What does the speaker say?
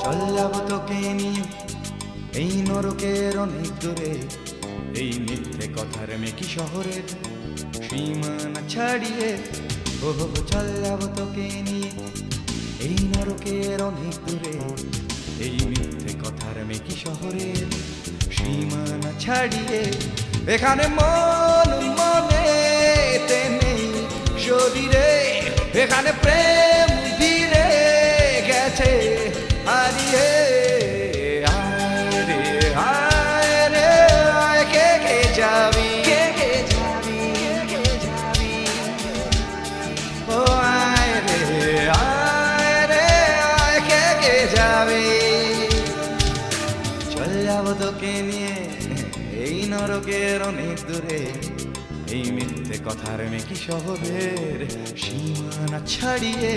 চল যাব তোকে নিয়ে এই নরকের অনেক দূরে, এই মিথ্যে কথার মেকি শহরের সীমানা ছাড়িয়ে। ও চল যাব তোকে নিয়ে এই নরকের অনেক দূরে, এই মিথ্যে কথার মেকি শহরের সীমানা ছাড়িয়ে। এখানে মন মনেতে নেই শরীরে, এখানে প্রেম ধীরে গেছে হারিয়ে। আয় রে আয় রে আয়, কে কে যাবি, কে কে যাবি, কে কে যাবি। ও আয় রে আয়, কে কে যাবি। চল যাব তোকে নিয়ে এই নরকের অনেক দূরে, এই মিথ্যে কথার মেকি শহরের সীমানা ছাড়িয়ে।